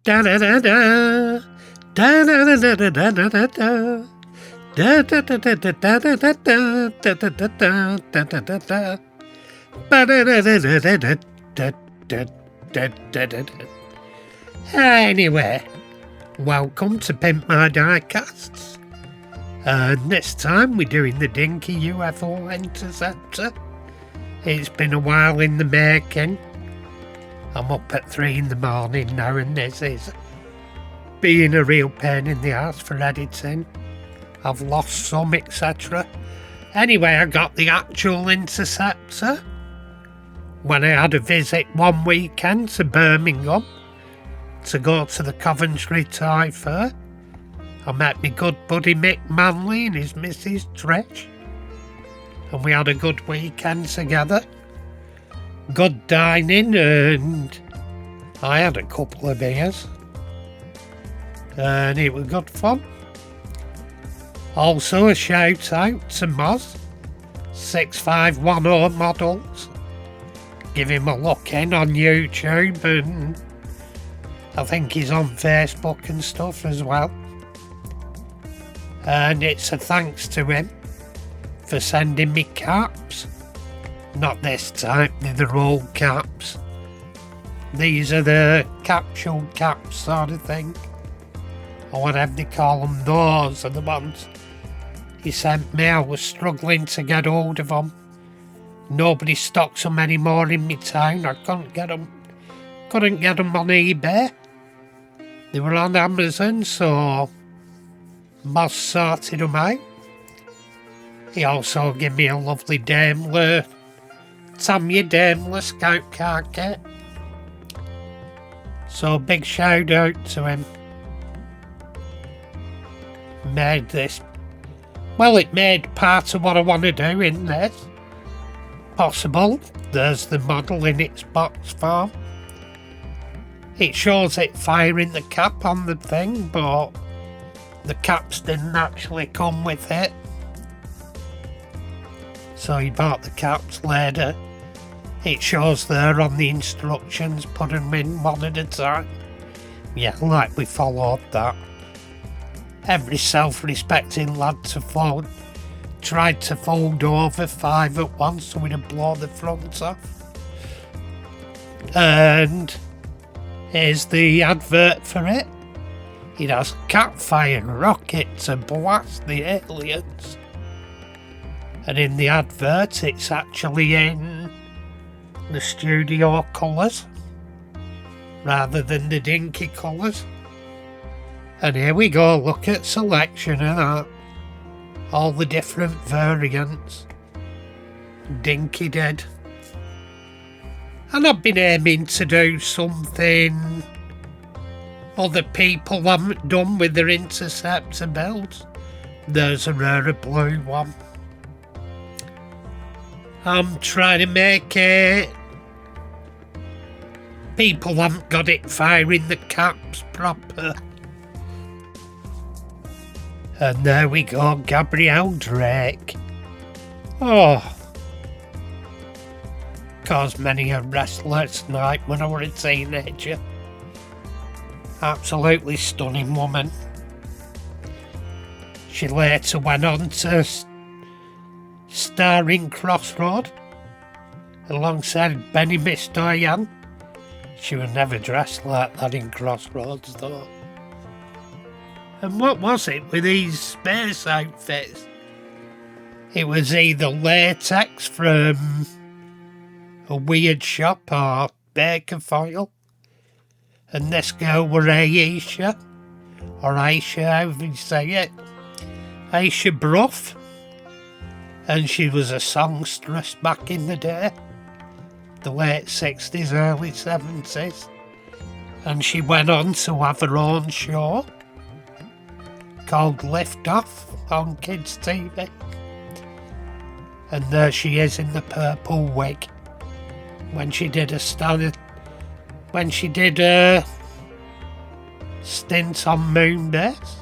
Da da da da. Da da da da da da da da da. Da da da da da da da da da da da da da da da da. Ba da da da da da da da da da da da. Anyway, welcome to Pimp My Diecasts. And this time we're doing the Dinky UFO Interceptor. It's been a while in the making. I'm up at 3 in the morning now, and this is being a real pain in the arse for editing. I've lost some, etc. Anyway, I got the actual Interceptor when I had a visit one weekend to Birmingham to go to the Coventry Toy Fair. I met my good buddy Mick Manley and his Mrs. Trish, and we had a good weekend together. Good dining, and I had a couple of beers, and it was good fun. Also a shout out to Moz 6510 Models. Give him a look in on YouTube, and I think he's on Facebook and stuff as well. And it's a thanks to him for sending me caps. Not this type, they're the roll caps. These are the capsule caps sort of thing, or whatever they call them. Those are the ones he sent me. I was struggling to get hold of them. Nobody stocks them anymore in my town. I couldn't get them on eBay. They were on Amazon, so Moss sorted them out. He also gave me a lovely Daimler, Tamiya Daimler Scout car kit. So big shout out to him. Made this. Well, it made part of what I want to do in this possible. There's the model in its box form. It shows it firing the cap on the thing, but the caps didn't actually come with it. So he bought the caps later. It shows there on the instructions, put them in one at a time. Yeah, like we followed that. Every self-respecting lad tried to fold over 5 at once so we'd blow the front off. And here's the advert for it. It has cat-fired rocket to blast the aliens. And in the advert, it's actually in the studio colours rather than the Dinky colours. And here we go, look at selection of that. All the different variants Dinky did. And I've been aiming to do something other people haven't done with their Interceptor builds. There's a rare blue one. I'm trying to make it. People haven't got it firing the caps proper. And there we go, Gabrielle Drake. Oh. Caused many a restless night when I was a teenager. Absolutely stunning woman. She later went on to star in Crossroad alongside Benny Miss Diane. She was never dressed like that in Crossroads though. And what was it with these space outfits? It was either latex from a weird shop or baker foil. And this girl were Aisha, or Aisha, however you say it, Aisha Bruff. And she was a songstress back in the day, the late 60s, early 70s. And she went on to have her own show called Lift Off on Kids TV. And there she is in the purple wig when she did a stint on Moonbase.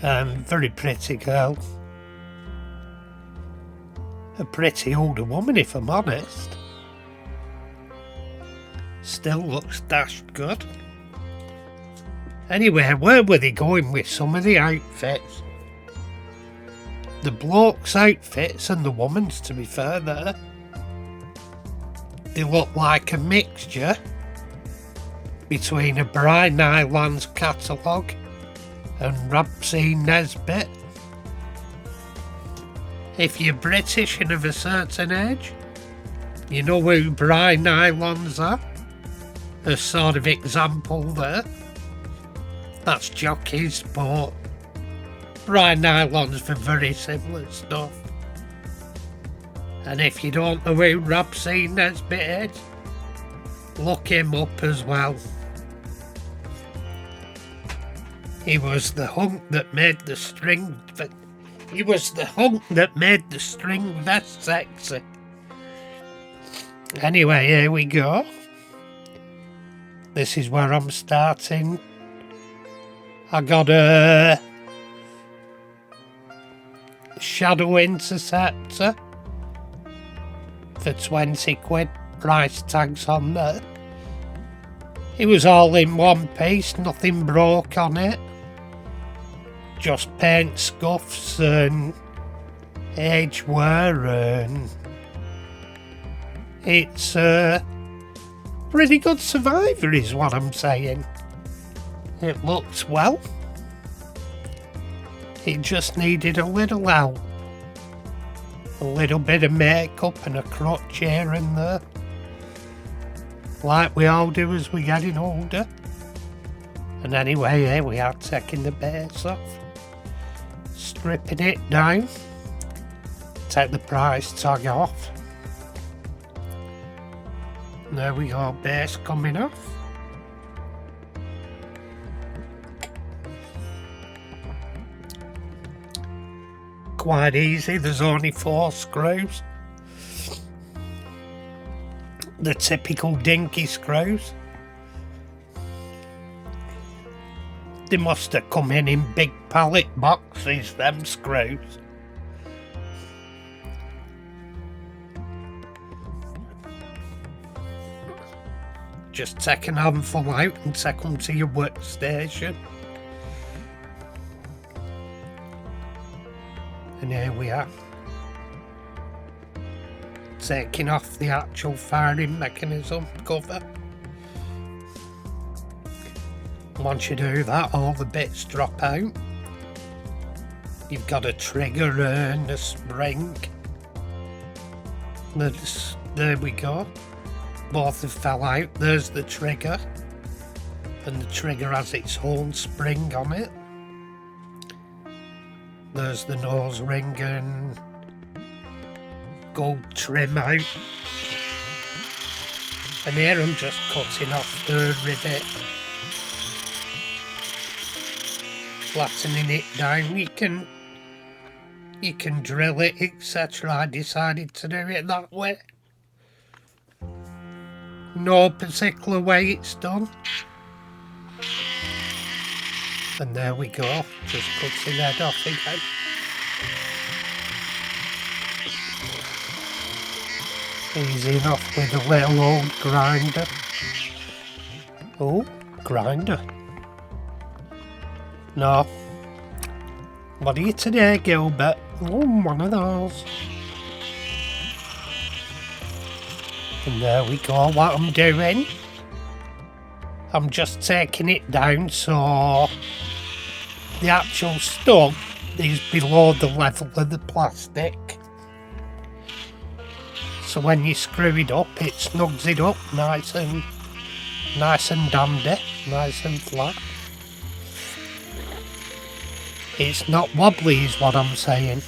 Very pretty girl. A pretty older woman, if I'm honest. Still looks dashed good. Anyway, where were they going with some of the outfits? The bloke's outfits and the woman's, to be fair, there. They look like a mixture between a Brian Islands catalogue and Ramsey Nesbitt. If you're British and of a certain age, you know who Brian Islands are. A sort of example there. That's jockey sport. Brian Islands for very similar stuff. And if you don't know who Ramsey Nesbitt is, look him up as well. He was the hunk that made the string vest sexy. Anyway, here we go. This is where I'm starting. I got a S.H.A.D.O Interceptor for 20 quid, price tags on there. It was all in one piece, nothing broke on it. Just paint scuffs and age wear, and it's a pretty good survivor is what I'm saying. It looks well. It just needed a little help. A little bit of makeup and a crutch here and there. Like we all do as we're getting older. And anyway, here we are taking the base off. Stripping it down. Take the price tag off. And there we go, base coming off. Quite easy, there's only 4 screws. The typical Dinky screws. They must have come in big pallet boxes, them screws. Just take an handful out and take them to your workstation. And here we are. Taking off the actual firing mechanism cover. Once you do that, all the bits drop out. You've got a trigger and a spring. There we go. Both have fell out. There's the trigger. And the trigger has its own spring on it. There's the nose ring and gold trim out. And here I'm just cutting off the rivet. Flattening it down. You can drill it, etc. I decided to do it that way. No particular way it's done. And there we go, just cutting that off again. Easy enough with a little old grinder. Oh, grinder. No. What are you today, Gilbert? Oh, one of those. And there we go, what I'm doing. I'm just taking it down so the actual stud is below the level of the plastic. So when you screw it up, it snugs it up nice and dandy, nice and flat. It's not wobbly is what I'm saying.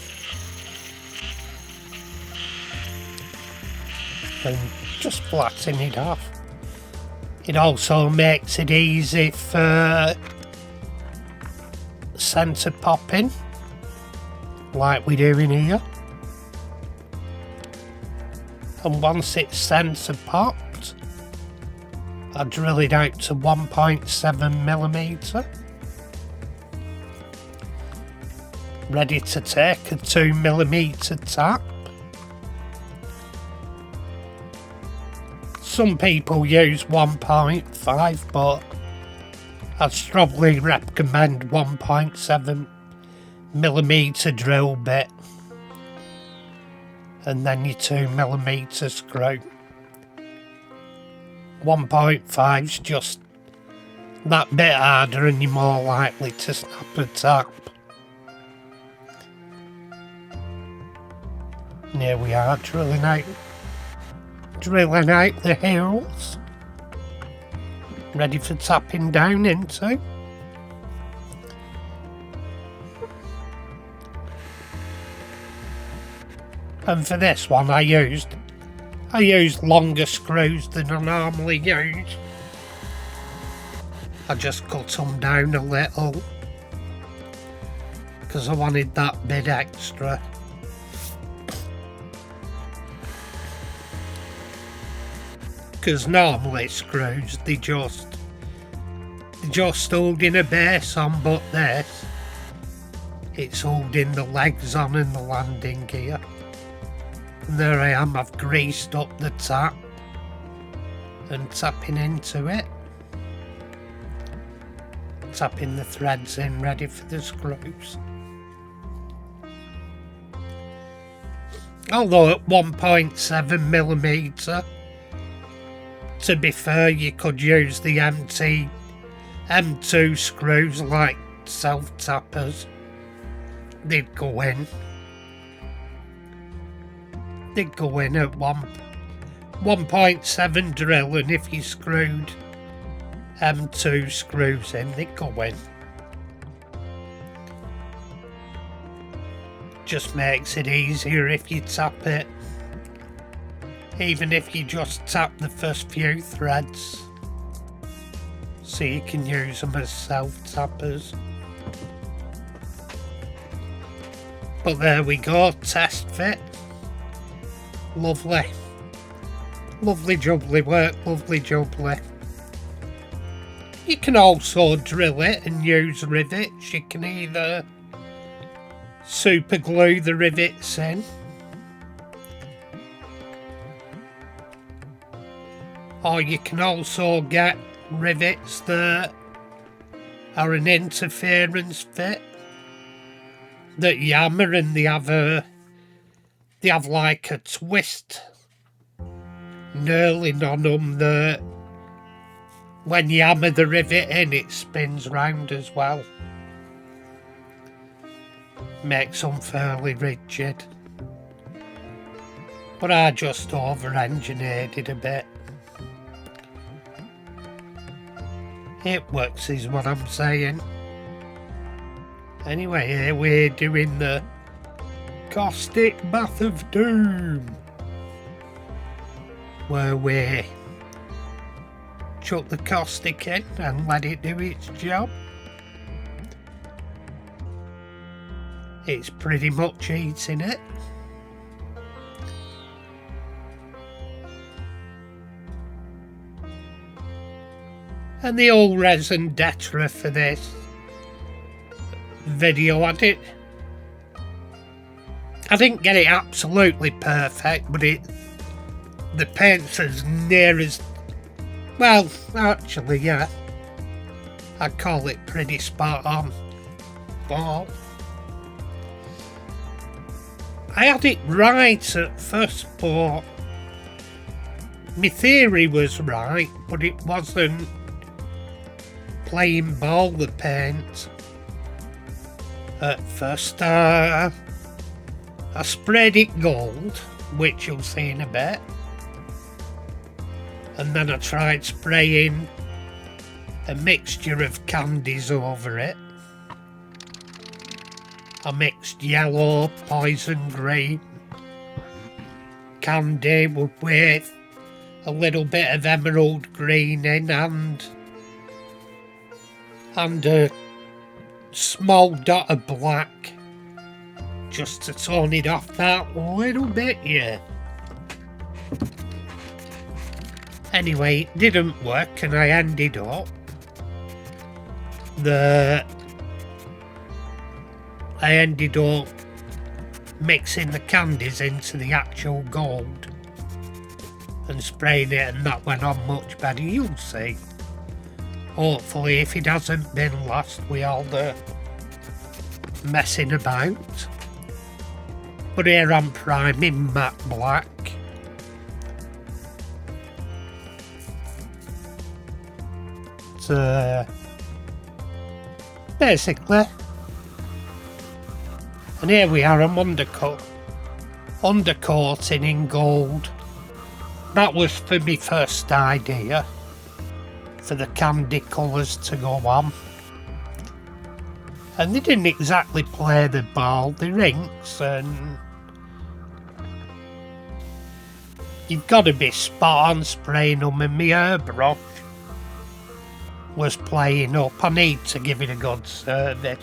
And just flatten it off. It also makes it easy for centre popping, like we do in here. And once it's centre popped, I drill it out to 1.7mm. Ready to take a 2mm tap. Some people use 1.5, but I'd strongly recommend 1.7mm drill bit, and then your 2mm screw. 1.5's just that bit harder and you're more likely to snap a tap. And here we are drilling out the holes, ready for tapping down into. And for this one I used longer screws than I normally use. I just cut them down a little because I wanted that bit extra. Because normally screws they just holding a base on, but this it's holding the legs on and the landing gear. And there I am, I've greased up the tap and tapping into it. Tapping the threads in, ready for the screws. Although at 1.7mm, to be fair, you could use the M2 screws like self-tappers. They'd go in at 1.7 drill, and if you screwed M2 screws in, they'd go in. Just makes it easier if you tap it. Even if you just tap the first few threads, so you can use them as self-tappers. But there we go, test fit. Lovely. Lovely jubbly work, lovely jubbly. You can also drill it and use rivets. You can either super glue the rivets in, or you can also get rivets that are an interference fit that you hammer, and they have like a twist knurling on them that when you hammer the rivet in it spins round as well. Makes them fairly rigid. But I just over-engineered it a bit. It works is what I'm saying. Anyway, here we're doing the caustic bath of doom, where we chuck the caustic in and let it do its job. It's pretty much eating it. And the old resin detra for this video, I didn't get it absolutely perfect, but the paint's as near as, well, actually, yeah, I'd call it pretty spot on. But I had it right at first, but my theory was right, but it wasn't playing ball, the paint. At first, I sprayed it gold, which you'll see in a bit, and then I tried spraying a mixture of candies over it. I mixed yellow, poison green candy with a little bit of emerald green in, and a small dot of black, just to tone it off that little bit, yeah. Anyway, it didn't work, and I ended up mixing the candies into the actual gold. and spraying it, and that went on much better. You'll see. Hopefully, if it hasn't been lost with all the messing about. But here I'm priming matte black. So, basically, and here we are, I'm undercoating in gold. That was for my first idea, for the candy colours to go on. And they didn't exactly play the ball, the rinks, and you've got to be spot on spraying them, and my airbrush was playing up. I need to give it a good service.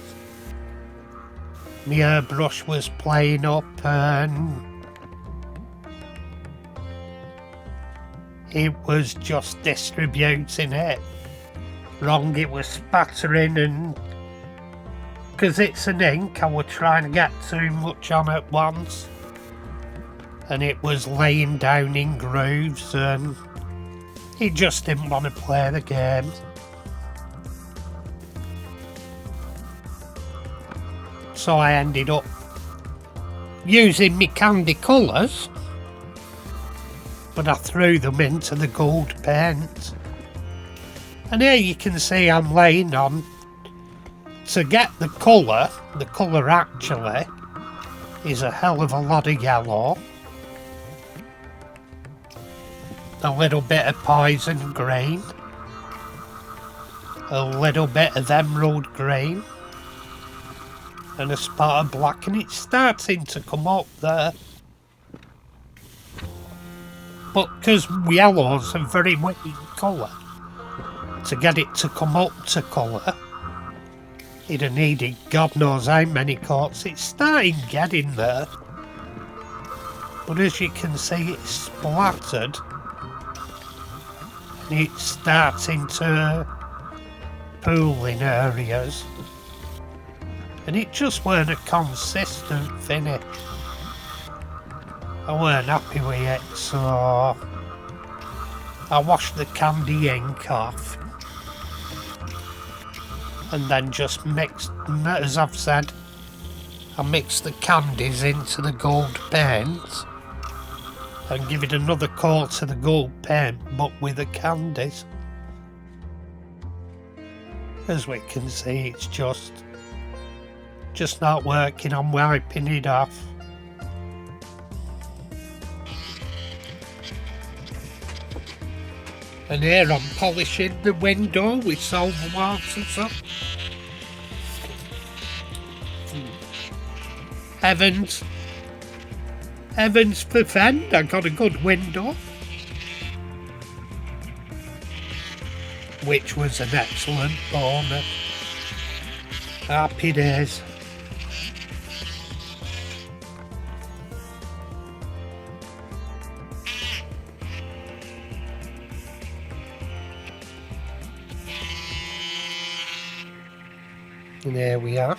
My airbrush was playing up and it was just distributing it wrong. It was spattering, and because it's an ink, I was trying to get too much on at once, and it was laying down in grooves, and he just didn't want to play the game. So I ended up using my candy colours, but I threw them into the gold paint. And here you can see I'm laying on to get the colour. The colour actually is a hell of a lot of yellow, a little bit of poison green, a little bit of emerald green, and a spot of black, and it's starting to come up there. But because yellow's a very weak colour, to get it to come up to colour, it'd have needed God knows how many coats. It's starting getting there, but as you can see, it's splattered, and it's starting to pool in areas, and it just weren't a consistent finish. I weren't happy with it, so I washed the candy ink off and then just mixed, as I've said, I mixed the candies into the gold paint and give it another coat of the gold paint, but with the candies. As we can see, it's just not working. I'm wiping it off. And here I'm polishing the window with silver water. So Heavens defend, I got a good window, which was an excellent bonus. Happy days. And there we are.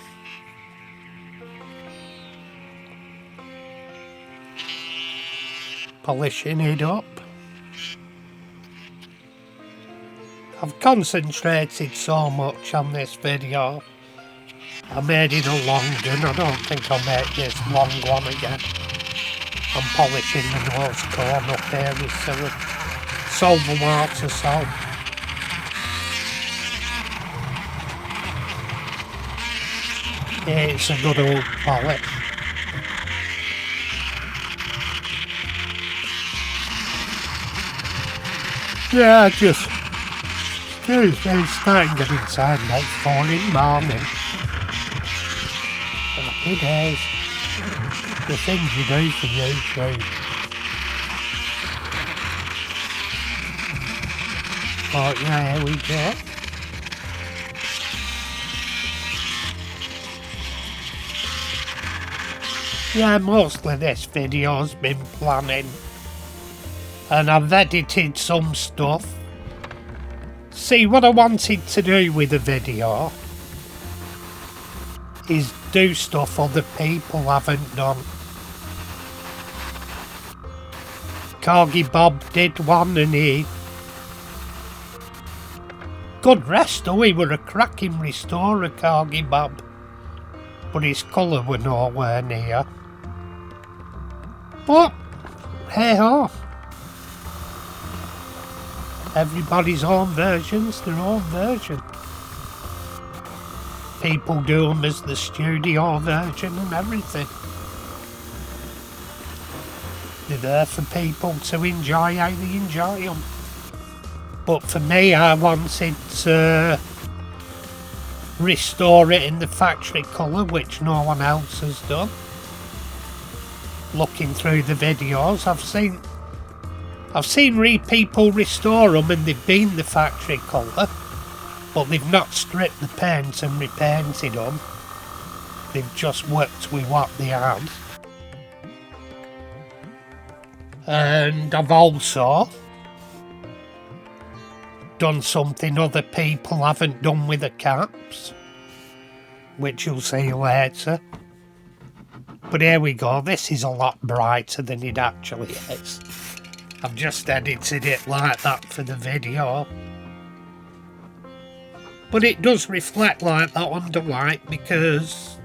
Polishing it up. I've concentrated so much on this video. I made it a long one. I don't think I'll make this long one again. I'm polishing the nose cone up here with silver water salt. Yeah, it's a good old polish. Yeah, just Tuesday, starting getting tired now, 4 in the morning. Happy days. The things you do for YouTube. But yeah, here we go. Yeah, mostly this video's been planning, and I've edited some stuff. See, what I wanted to do with the video is do stuff other people haven't done. Corgi Bob did one and he... Good rest though, he were a cracking restorer, Corgi Bob. But his colour were nowhere near. But, hey ho. Everybody's own version's their own version. People do them as the studio version and everything. They're there for people to enjoy how they enjoy them. But for me, I wanted to restore it in the factory colour, which no one else has done. Looking through the videos, I've seen people restore them and they've been the factory colour, but they've not stripped the paint and repainted them. They've just worked with what they had. And I've also done something other people haven't done with the caps, which you'll see later. But here we go, this is a lot brighter than it actually is. I've just edited it like that for the video. But it does reflect like that under white because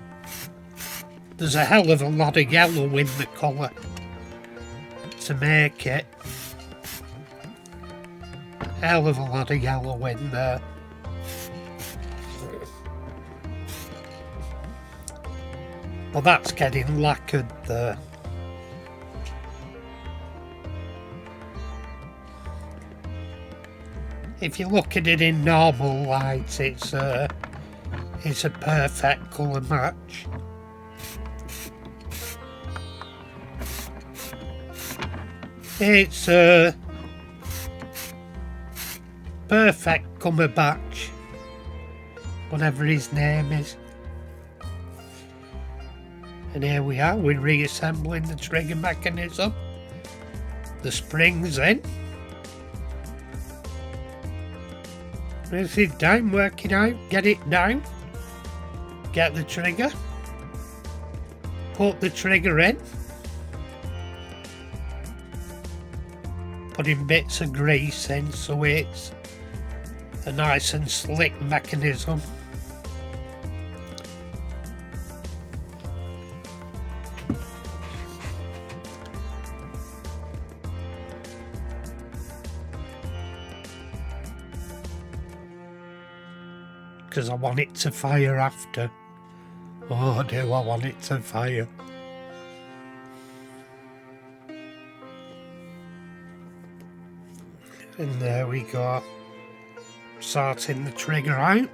there's a hell of a lot of yellow in the colour to make it. Hell of a lot of yellow in there. Well, that's getting lacquered there. If you look at it in normal light, it's a perfect colour match. It's a perfect Cumberbatch, whatever his name is. And here we are, we're reassembling the trigger mechanism. The spring's in. Press it down, work it out, get it down. Get the trigger. Put the trigger in. Putting bits of grease in so it's a nice and slick mechanism. Because I want it to fire after. Oh, do I want it to fire? And there we go. Sorting the trigger out.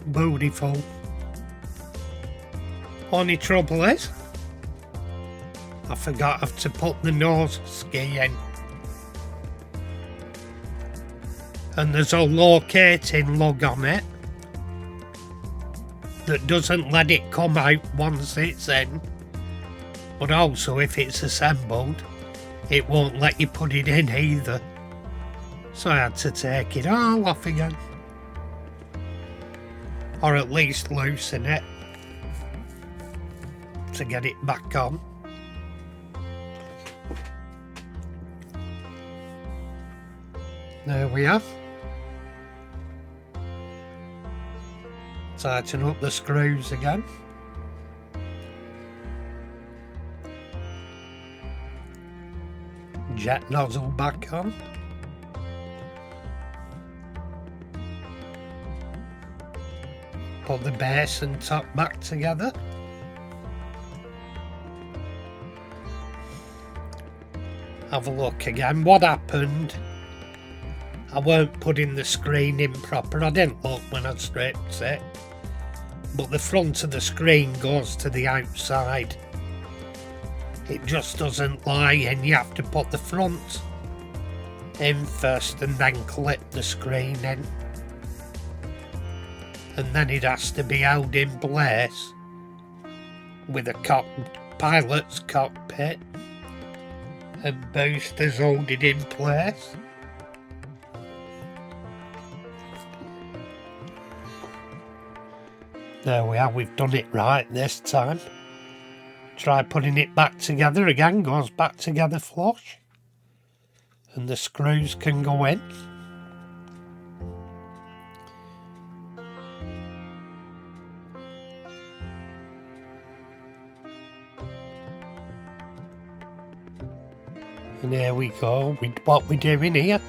Beautiful. Only trouble is, I forgot to put the nose ski in. And there's a locating lug on it that doesn't let it come out once it's in. But also if it's assembled, it won't let you put it in either. So I had to take it all off again. Or at least loosen it to get it back on. There we are. Tighten up the screws again. Jet nozzle back on. Put the base and top back together. Have a look again. What happened? I weren't putting the screen in proper. I didn't look when I stripped it. But the front of the screen goes to the outside. It just doesn't lie and you have to put the front in first and then clip the screen in. And then it has to be held in place with a pilot's cockpit and boosters holding in place. There we are, we've done it right this time. Try putting it back together again, goes back together flush. And the screws can go in. And here we go, what we're doing here.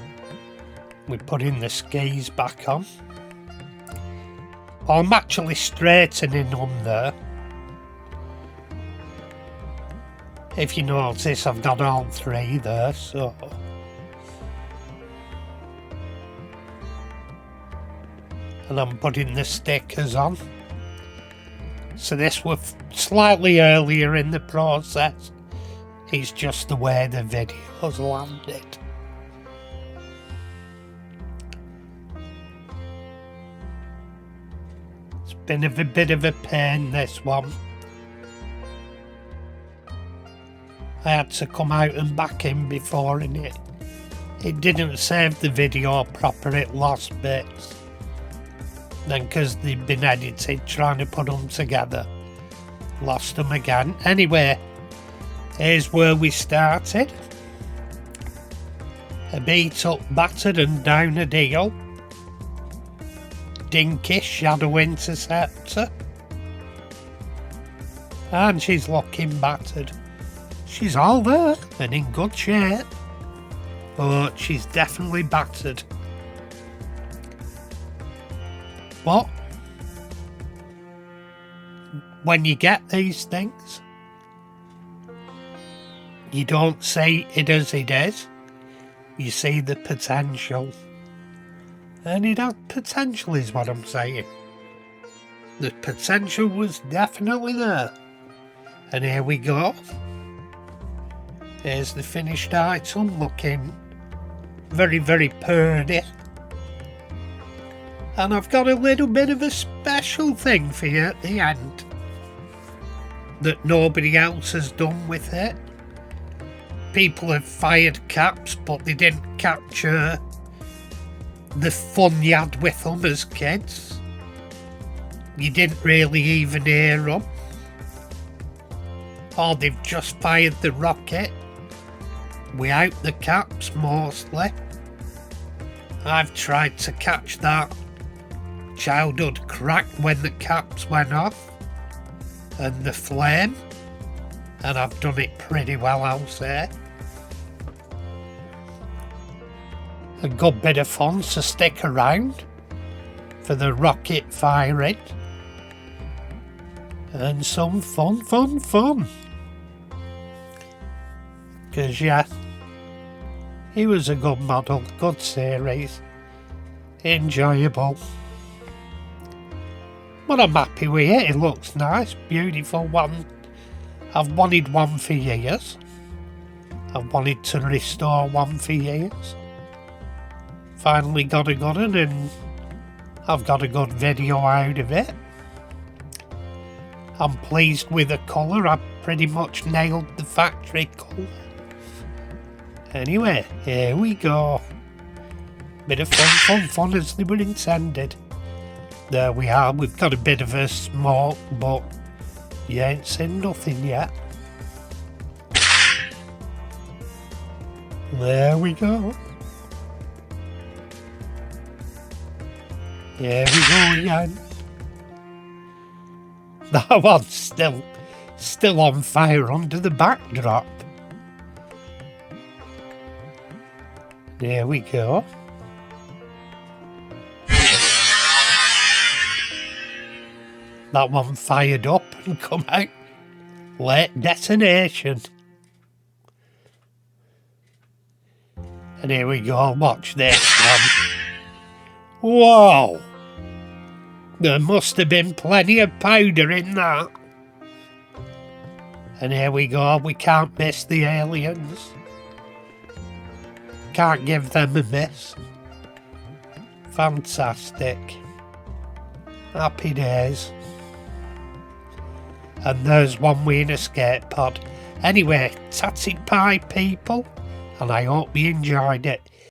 We're putting the skis back on. I'm actually straightening them there. If you notice, I've got all three there, so. And I'm putting the stickers on. So this was slightly earlier in the process. It's just the way the video's landed. It's been a bit of a pain, this one. I had to come out and back in before, and it didn't save the video proper, it lost bits. Then because they'd been edited trying to put them together, lost them again. Anyway, here's where we started. A beat up, battered and down S.H.A.D.O. Dinky S.H.A.D.O Interceptor. And she's looking battered. She's all there and in good shape, but she's definitely battered. But when you get these things, you don't see it as it is, you see the potential. And it had potential is what I'm saying. The potential was definitely there. And here we go. Here's the finished item, looking very, very purdy. And I've got a little bit of a special thing for you at the end that nobody else has done with it. People have fired caps, but they didn't capture the fun you had with them as kids. You didn't really even hear them. Or they've just fired the rocket without the caps mostly. I've tried to catch that childhood crack when the caps went off and the flame, and I've done it pretty well, I'll say. A good bit of fun, so stick around for the rocket firing and some fun. Because yeah, he was a good model, good series, enjoyable. But I'm happy with it, it looks nice, beautiful one. I've wanted one for years. I've wanted to restore one for years. Finally got a good one, and I've got a good video out of it. I'm pleased with the colour, I pretty much nailed the factory colour. Anyway, here we go. Bit of fun as they were intended. There we are, we've got a bit of a smoke, but you ain't seen nothing yet. There we go. Here we go again. That one's still on fire under the backdrop. There we go. That one fired up and come out. Late detonation. And here we go, watch this one. Whoa! There must have been plenty of powder in that. And here we go, we can't miss the aliens. can't give them a miss. Fantastic. Happy days. And there's one way in escape pod. Anyway, tatty pie people, and I hope you enjoyed it.